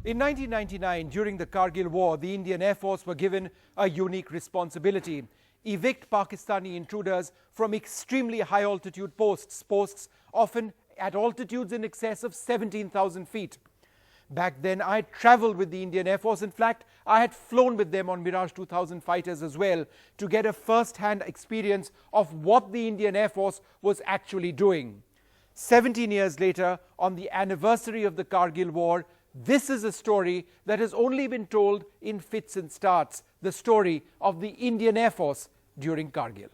In 1999, during the Kargil war, the Indian Air Force were given a unique responsibility: evict Pakistani intruders from extremely high altitude posts often at altitudes in excess of 17,000 feet. Back then, I had travelled with the Indian Air Force. In fact, I had flown with them on Mirage 2000 fighters as well, to get a first-hand experience of what the Indian Air Force was actually doing. 17 years later, on the anniversary of the Kargil war, this is a story that has only been told in fits and starts, the story of the Indian Air Force during Kargil.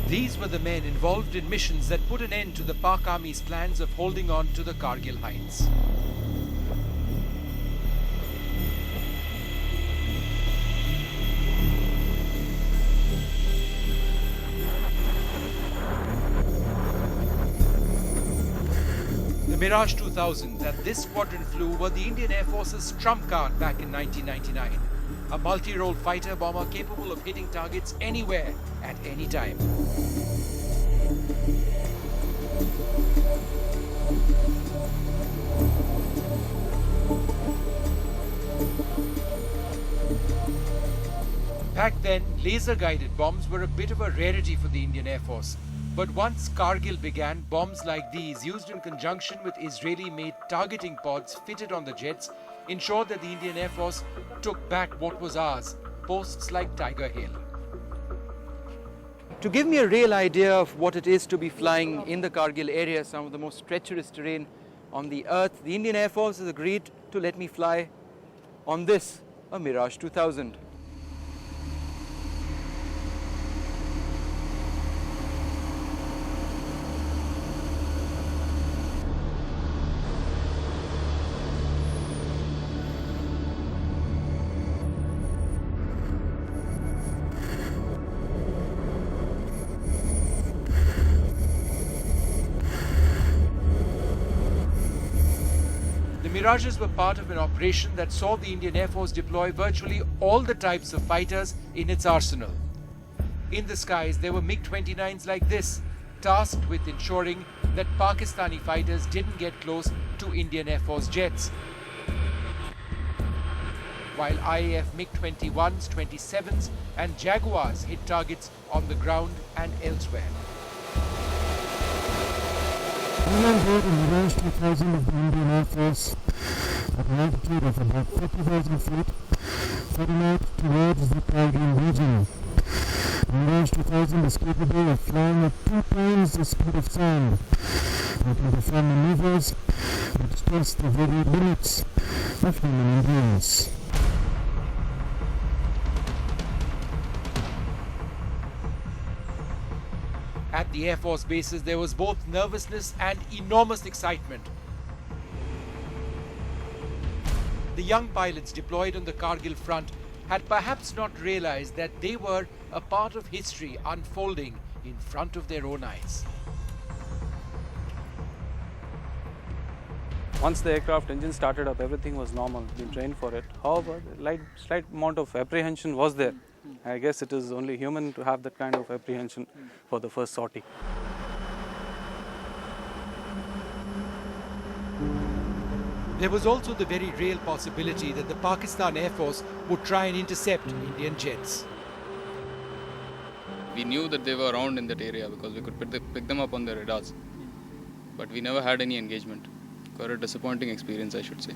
These were the men involved in missions that put an end to the Pak Army's plans of holding on to the Kargil heights. The Mirage 2000 that this squadron flew were the Indian Air Force's trump card back in 1999. A multi-role fighter bomber capable of hitting targets anywhere at any time. Back then, laser-guided bombs were a bit of a rarity for the Indian Air Force. But once Kargil began, bombs like these, used in conjunction with Israeli-made targeting pods fitted on the jets, ensured that the Indian Air Force took back what was ours, posts like Tiger Hill. To give me a real idea of what it is to be flying in the Kargil area, some of the most treacherous terrain on the earth, the Indian Air Force has agreed to let me fly on this, a Mirage 2000. Mirages were part of an operation that saw the Indian Air Force deploy virtually all the types of fighters in its arsenal. In the skies, there were MiG-29s like this, tasked with ensuring that Pakistani fighters didn't get close to Indian Air Force jets, while IAF MiG-21s, 27s and Jaguars hit targets on the ground and elsewhere. Mirage in Mirage 2000 of the Indian Air Force at an altitude of about 50,000 feet, heading out towards the Kargil region. Mirage 2000 is capable of flying at 2 times the speed of sound. It can perform maneuvers that test the very limits of human endurance. At the Air Force bases, there was both nervousness and enormous excitement. The young pilots deployed on the Kargil front had perhaps not realized that they were a part of history unfolding in front of their own eyes. Once the aircraft engine started up, everything was normal, been trained for it. However, slight amount of apprehension was there. I guess it is only human to have that kind of apprehension for the first sortie. There was also the very real possibility that the Pakistan Air Force would try and intercept Indian jets. We knew that they were around in that area because we could pick them up on the radars. But we never had any engagement. Quite a disappointing experience, I should say.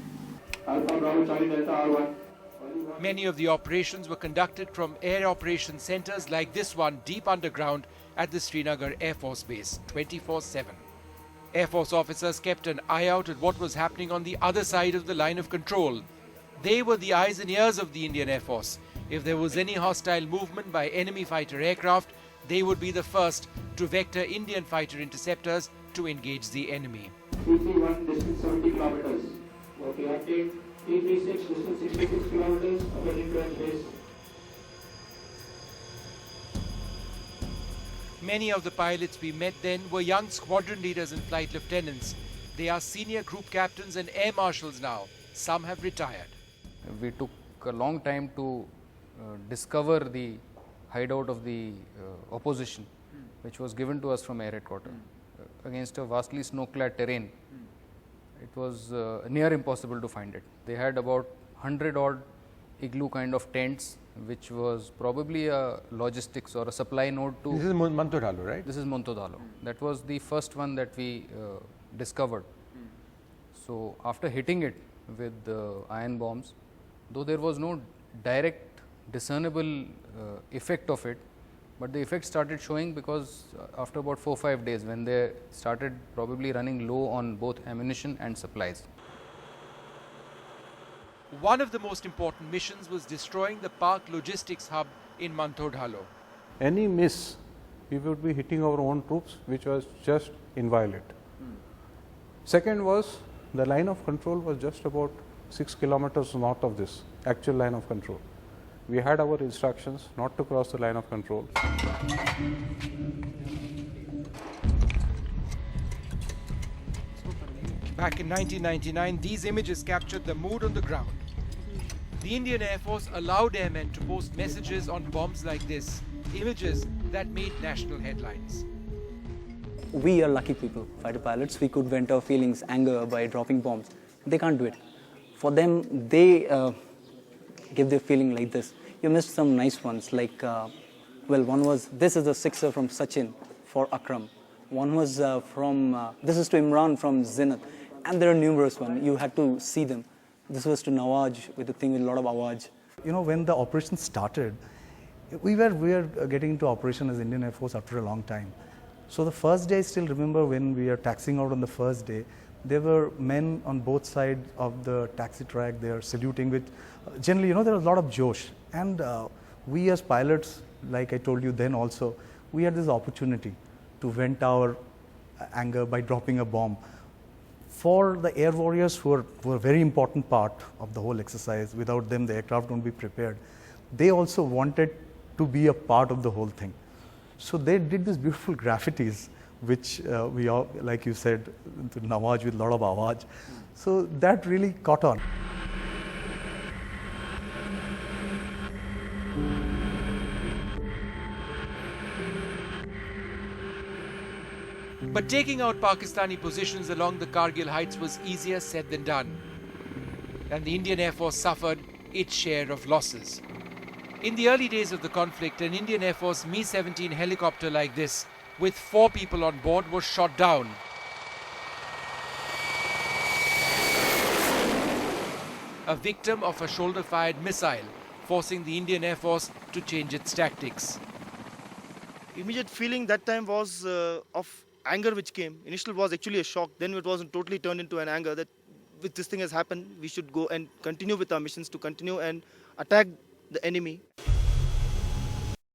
Many of the operations were conducted from air operation centers like this one deep underground at the Srinagar Air Force Base, 24/7. Air Force officers kept an eye out at what was happening on the other side of the line of control. They were the eyes and ears of the Indian Air Force. If there was any hostile movement by enemy fighter aircraft, they would be the first to vector Indian fighter interceptors to engage the enemy. 331 distance 70 kilometers. Okay, update. 336 distance 66 kilometers. According to base. Many of the pilots we met then were young squadron leaders and flight lieutenants. They are senior group captains and air marshals now. Some have retired. We took a long time to discover the hideout of the opposition, which was given to us from air headquarters. against a vastly snow-clad terrain, it was near impossible to find it. They had about 100 odd igloo kind of tents, which was probably a logistics or a supply node to. This is Mantodhalo, right? This is Montodalo. That was the first one that we discovered. So after hitting it with iron bombs, though there was no direct discernible effect of it, but the effect started showing because after about 4-5 days, when they started probably running low on both ammunition and supplies. One of the most important missions was destroying the Pak logistics hub in Mantodhalo. Any miss, we would be hitting our own troops, which was just inviolate. Second was, the line of control was just about 6 kilometers north of this actual line of control. We had our instructions not to cross the line of control. Back in 1999, these images captured the mood on the ground. The Indian Air Force allowed airmen to post messages on bombs like this, images that made national headlines. We are lucky people, fighter pilots. We could vent our feelings, anger by dropping bombs. They can't do it. For them, they give their feeling like this. You missed some nice ones, like, well, one was, this is a sixer from Sachin for Akram. One was this is to Imran from Zenith. And there are numerous ones. You had to see them. This was to Nawaj with the thing with a lot of awaj. You know, when the operation started, we were getting into operation as Indian Air Force after a long time. So the first day, I still remember when we were taxiing out on the first day, there were men on both sides of the taxi track, they are saluting with, generally, you know, there was a lot of josh. And we as pilots, like I told you then also, we had this opportunity to vent our anger by dropping a bomb. For the air warriors who were a very important part of the whole exercise, without them the aircraft won't be prepared, they also wanted to be a part of the whole thing. So they did these beautiful graffitis, which we all, like you said, to Nawaj with a lot of awaj. So that really caught on. But taking out Pakistani positions along the Kargil heights was easier said than done. And the Indian Air Force suffered its share of losses. In the early days of the conflict, an Indian Air Force Mi-17 helicopter like this, with 4 people on board, was shot down. A victim of a shoulder-fired missile, forcing the Indian Air Force to change its tactics. Immediate feeling that time was of anger which came. Initial was actually a shock. Then it wasn't totally turned into an anger that with this thing has happened, we should go and continue with our missions to continue and attack the enemy.